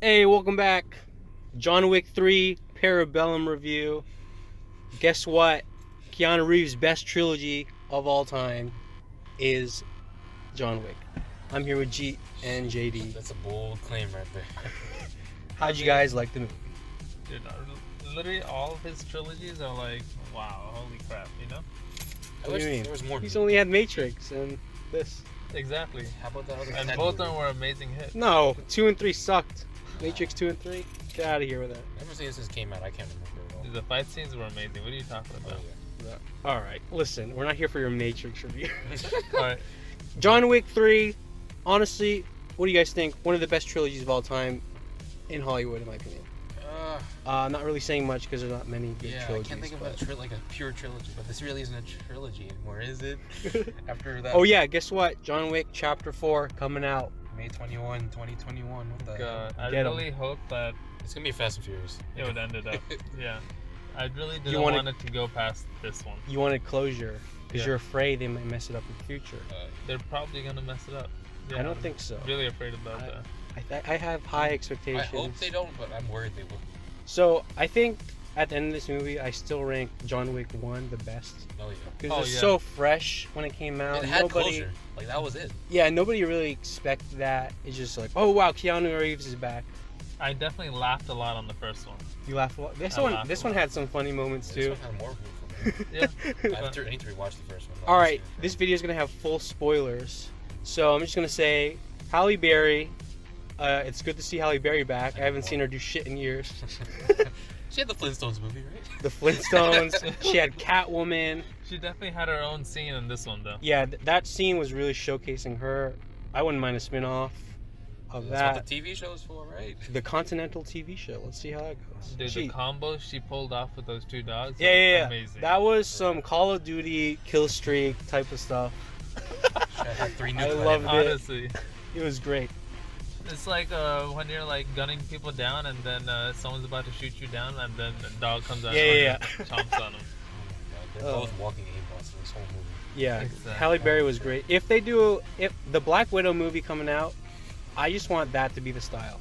Hey, welcome back. John Wick 3 Parabellum review. Guess what? Keanu Reeves' best trilogy of all time is John Wick. I'm here with Jeet and JD. That's a bold claim right there. How'd you guys like the movie? Dude, literally all of his trilogies are like, wow, holy crap, you know? I wish there was more. He's only had Matrix and this. Exactly. How about that other? And Ted both of movie? them were amazing hits. No, 2 and 3 sucked. Matrix 2 and 3? Get out of here with that. Ever since this came out, I can't remember at all. The fight scenes were amazing. What are you talking about? Alright, listen, we're not here for your Matrix review. Alright. John Wick 3, honestly, what do you guys think? One of the best trilogies of all time in Hollywood, in my opinion. I'm not really saying much because there's not many good trilogies. I can't think of like a pure trilogy, but this really isn't a trilogy anymore, is it? After that. Oh yeah, guess what? John Wick Chapter 4 coming out. May 21, 2021. What the hell? God, I Get 'em. really hope that It's gonna be Fast and Furious. it would end it up. Yeah. I really You didn't wanna- want it to go past this one. You wanted closure because Yeah. you're afraid they might mess it up in the future. They're probably going to mess it up. Yeah, I don't think so. I'm really afraid about that. I have high expectations. I hope they don't, but I'm worried they will. So I think at the end of this movie, I still rank John Wick 1 the best Oh yeah. because Oh, it's yeah. so fresh when it came out. It had closure. Like that was it. Yeah, nobody really expected that. It's just like, oh wow, Keanu Reeves is back. I definitely laughed a lot on the first one. You laugh a lot. This I one, laughed this a one lot. had some funny moments This too. one had more room for me. Yeah. I need to rewatch the first one. All right, this video is gonna have full spoilers, so I'm just gonna say Halle Berry. It's good to see Halle Berry back. I haven't seen her do shit in years. She had the Flintstones movie, right? The Flintstones. She had Catwoman. She definitely had her own scene in this one, though. Yeah, that scene was really showcasing her. I wouldn't mind a spin-off of That's that. what the TV show is for, right? The Continental TV show. Let's see how that goes. Dude, the combo she pulled off with those two dogs. Yeah. Amazing. That was some Call of Duty kill streak type of stuff. She had 3 I nuclear loved it. Honestly. It was great. It's like when you're like gunning people down and then someone's about to shoot you down and then the dog comes out Yeah. and chomps on him. They're both walking aimbots in this whole movie. Yeah, Exactly. Halle Berry was great. If the Black Widow movie coming out, I just want that to be the style.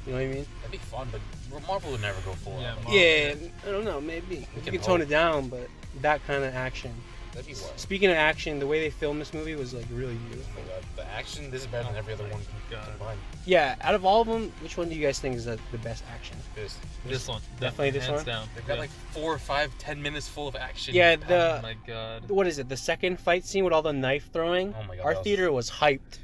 You know what I mean? That'd be fun, but Marvel would never go full Yeah, out. Marvel. Yeah, I don't know. Maybe you can can tone hope. it down, but that kind of action. That'd be wild. Speaking of action, the way they filmed this movie was like really beautiful. Oh my God, the action, this is better than every other one God. combined. Yeah, out of all of them, which one do you guys think is the best action? This one. Definitely this hands one? down. They've got like 4, 5, 10 minutes full of action. Yeah, Oh my god. what is it? The second fight scene with all the knife throwing. Oh my God, Our that was- theater was hyped.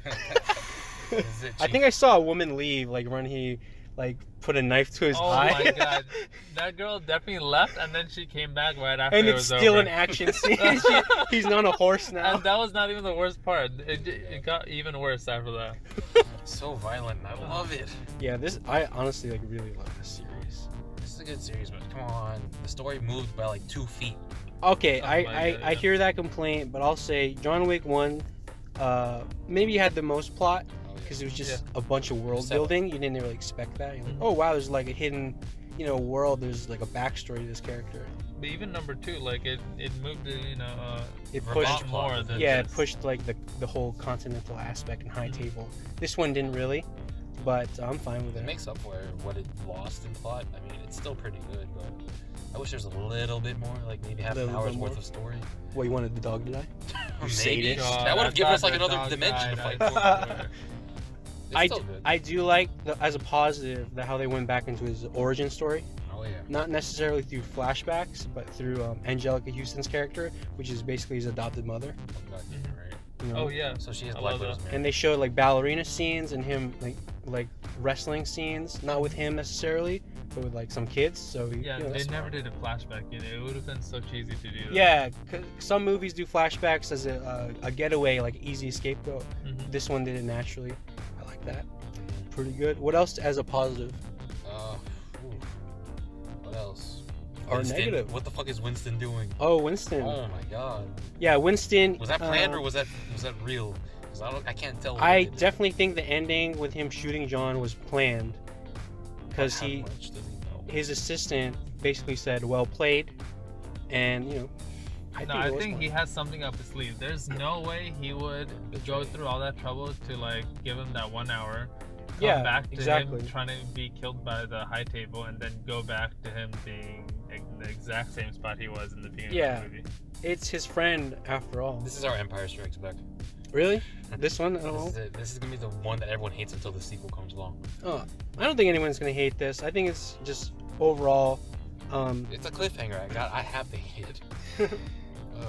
Is it I think I saw a woman leave like when he like put a knife to his Oh eye. my god. That girl definitely left and then she came back right after And it it's was still over. an action scene. He's on a horse now. And that was not even the worst part. It got even worse after that. so violent. I love it. Yeah, I honestly like really love this series. This is a good series, but come on. The story moved by like 2 feet. Okay, Oh I my God, I yeah. hear that complaint, but I'll say John Wick 1 maybe had the most plot because it was just a bunch of world Seven. building. You didn't really expect that. You're like, Mhm. oh wow, there's like a hidden, world. There's like a backstory to this character. But even number 2, like it moved it, It a pushed, lot more than yeah, it just- pushed like the whole continental aspect and high table. This one didn't really, but I'm fine with It it. makes up for what it lost in plot. I mean, it's still pretty good, but I wish there's a little bit more, like maybe half an Little hour's bit worth more? of story. What, you wanted the dog to die? Or sadist. maybe. God, That would I have given us thought like the another dog dimension to died. fight for. It's I still good. I do like as a positive that how they went back into his origin story. Oh yeah. Not necessarily through flashbacks, but through Angelica Houston's character, which is basically his adopted mother. Right. Oh yeah. So she has I Black love Widow's that. marriage. And they showed like ballerina scenes and him like wrestling scenes, not with him necessarily, but with like some kids. So Yeah, you know, they that's never smart. did a flashback. It would have been so cheesy to do that. Yeah, 'cause some movies do flashbacks as a getaway, like easy scapegoat. Mhm. This one did it naturally. I like that. Pretty good. What else as a positive Ooh. What else? or Winston. negative? What the fuck is Winston doing? Oh, Winston. Oh my god. Yeah, Winston. Was that planned or was that real? Because I can't tell. what I they did. definitely think the ending with him shooting John was planned because How much does he know? his assistant basically said, "Well played," and I think he has something up his sleeve. There's no way he would go through all that trouble to like give him that 1 hour. come back to exactly. him trying to be killed by the high table, and then go back to him being in the exact same spot he was in the beginning of the movie. It's his friend after all. This is our Empire Strikes Back. Really? This one? I don't know. This is gonna be the one that everyone hates until the sequel comes along. Oh, I don't think anyone's gonna hate this. I think it's just overall. It's a cliffhanger. I have to hate it.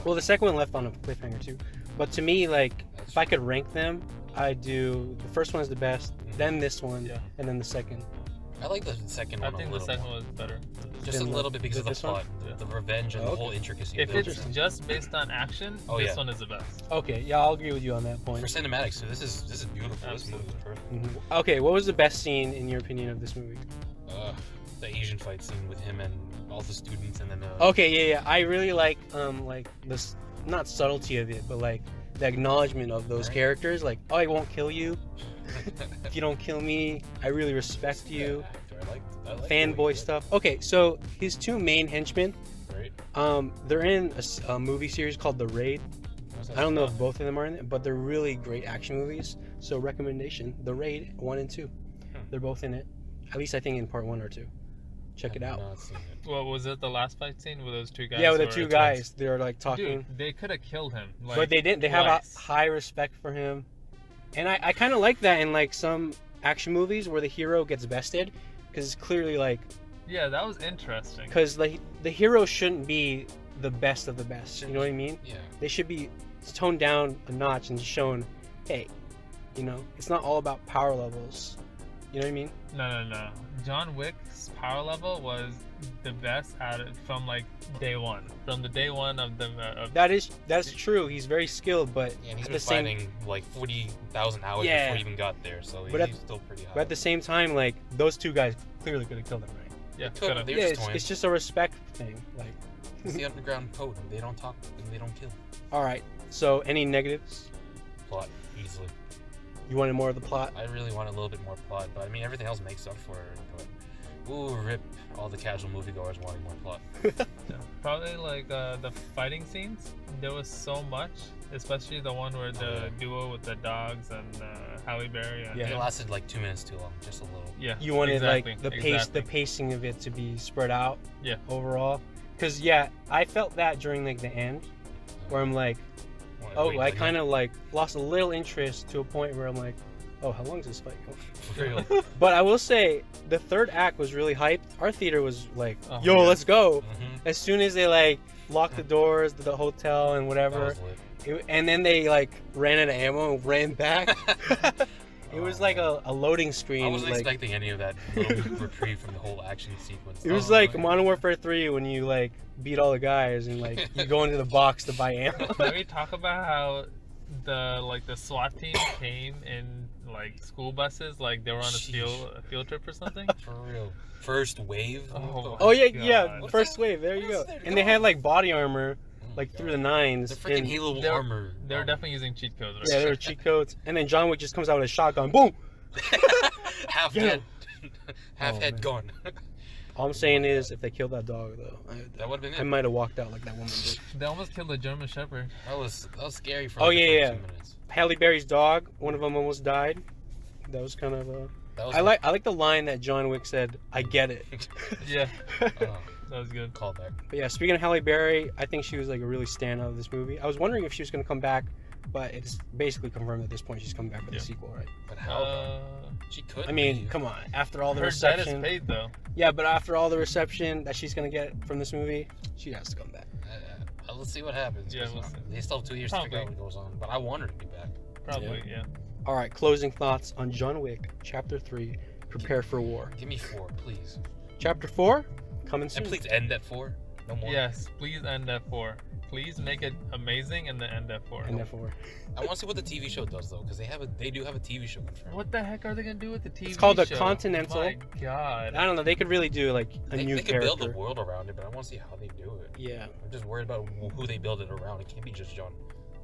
Well, the second one left on a cliffhanger too. But to me, like, if I could rank them, I'd do the first one is the best, then this one, and then the second. I like the second one. I think the second one was better. Just a little bit because of the this one? plot, the revenge, and the whole intricacy. If of it. it's just based on action, this one is the best. Okay, yeah, I'll agree with you on that For point. cinematics, so this is beautiful. This movie is perfect. Okay, what was the best scene in your opinion of this movie? The Asian fight scene with him and all the students, and then. Okay, yeah. I really like this, not subtlety of it, but like the acknowledgement of those characters. Like, oh, I won't kill you. If you don't kill me, I really respect you. I like Fanboy stuff. Okay, so his two main henchmen, they're in a movie series called The Raid. I don't know if both of them are in it, but they're really great action movies. So recommendation, The Raid 1 and 2. They're both in it. At least I think in part 1 or 2. Check it out. Well, was it the last fight scene with those two guys? Yeah, with the two guys. They're like talking. Dude, they could have killed him. Like, but they didn't. They have a high respect for him. And I kind of like that in like some action movies where the hero gets bested. Because it's clearly like... Yeah, that was interesting. Because the hero shouldn't be the best of the best. You know what I mean? Yeah. They should be toned down a notch and shown, hey, you know, it's not all about power levels. You know what I mean? No. John Wick's power level was the best from like day one. From the day one of the. That's true. He's very skilled, but and he's at been the same fighting like 40,000 hours before he even got there, so he's still pretty high. But at the same time, like those two guys clearly could have killed him, right? Yeah, it's just a respect thing. Like it's the underground code. They don't talk and they don't kill. All right. So any negatives? Plot easily. You wanted more of the plot? I really want a little bit more plot, but I mean everything else makes up for it. But rip all the casual moviegoers wanting more plot. Probably like the fighting scenes. There was so much, especially the one where the duo with the dogs and Halle Berry. And it lasted like 2 minutes too long, just a little. Yeah, you wanted like the pacing of it to be spread out. Yeah. Overall, because I felt that during like the end, where I'm like, I kind of like lost a little interest to a point where I'm like, oh, how long is this fight going? But I will say the third act was really hyped. Our theater was like, let's go. As soon as they like locked the doors to the hotel and whatever, and then they like ran out of ammo and ran back. It was like a loading screen. I wasn't expecting any of that little reprieve from the whole action sequence. It was like Modern Warfare 3 when you like beat all the guys and like you go into the box to buy ammo. Let me talk about how the SWAT team came in like school buses, like they were on a field trip or something. For real. First wave. First wave. There you go. And they had like body armor. Like through the nines. The freaking Halo armor. They're definitely using cheat codes, right? Yeah, they were cheat codes. And then John Wick just comes out with a shotgun. Boom! Half dead. Half head gone. All I'm saying is, if they killed that dog, though, that would have been it. I might have walked out like that woman did. They almost killed a German Shepherd. That was scary for 2 minutes. Halle Berry's dog, one of them almost died. That was kind of I like the line that John Wick said, I get it. Yeah. That was good. Callback. But yeah, speaking of Halle Berry, I think she was like a really standout of this movie. I was wondering if she was going to come back, but it's basically confirmed at this point she's coming back for the sequel, right? But how? She could. I mean, come on. After all the her reception, debt is paid, though. Yeah, but after all the reception that she's going to get from this movie, she has to come back. Let's see what happens. Yeah, we'll see. They still have 2 years to figure out what goes on, but I want her to be back. Probably, yeah. All right, closing thoughts on John Wick Chapter 3, Prepare for War. Give me 4, please. Chapter 4, coming soon. And please end at 4. No more. Yes, please end at 4. Please make it amazing and then end at 4. End at 4. I want to see what the TV show does though, because they do have a TV show confirmed. What the heck are they gonna do with the TV show? It's called The Continental. Oh my God. I don't know. They could really do like a new character. They could build a world around it, but I want to see how they do it. Yeah. I'm just worried about who they build it around. It can't be just John.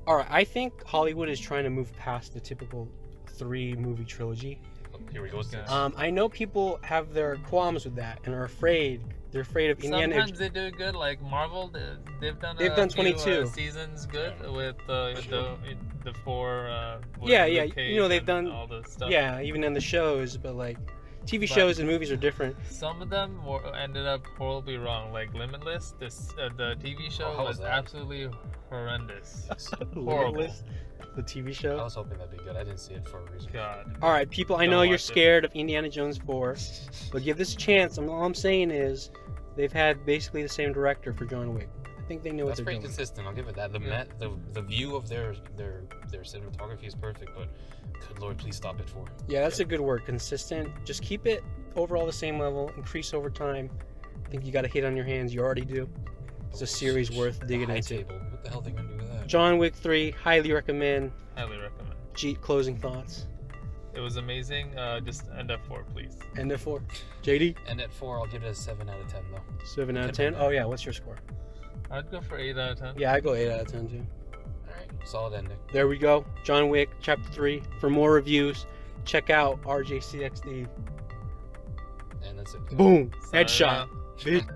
All right, I think Hollywood is trying to move past the typical 3-movie trilogy. Here we go. I know people have their qualms with that and are afraid They're afraid of Indiana. Sometimes they do good, like Marvel. They've done a 22 few, seasons good with the four. Yeah, with yeah. Luke Cage You know, they've and done. all the stuff. Yeah, even in the shows, but like TV But- shows and movies are different. Some of them ended up horribly wrong. Like Limitless, the TV show how was was that? absolutely horrendous. Horrible. Limitless, the TV I show. was hoping that'd be good. I didn't see it for a reason. God. All right, people. I Don't know you're watch it. scared of Indiana Jones 4, but give this a chance. All I'm saying is, they've had basically the same director for John Wick. I think they know what That's they're pretty doing. consistent. I'll give it that. The view of their cinematography is perfect, but good lord, please stop it for. Yeah, that's a good word. Consistent. Just keep it overall the same level. Increase over time. I think you got a hit on your hands. You already do. It's a series worth digging High into. table. What the hell are they gonna do with that? John Wick 3, highly recommend. Highly recommend. Closing thoughts. It was amazing. Just end at 4, please. End at 4. JD, And at 4, I'll give it a 7 out of 10 though. 7 out of 10. Oh yeah, what's your score? I'd go for 8 out of 10. Yeah, I go 8 out of 10 too. All right, solid ending. There we go. John Wick Chapter 3. For more reviews, check out RJCXD. And that's it. Boom. Sayonara. Headshot. Bitch.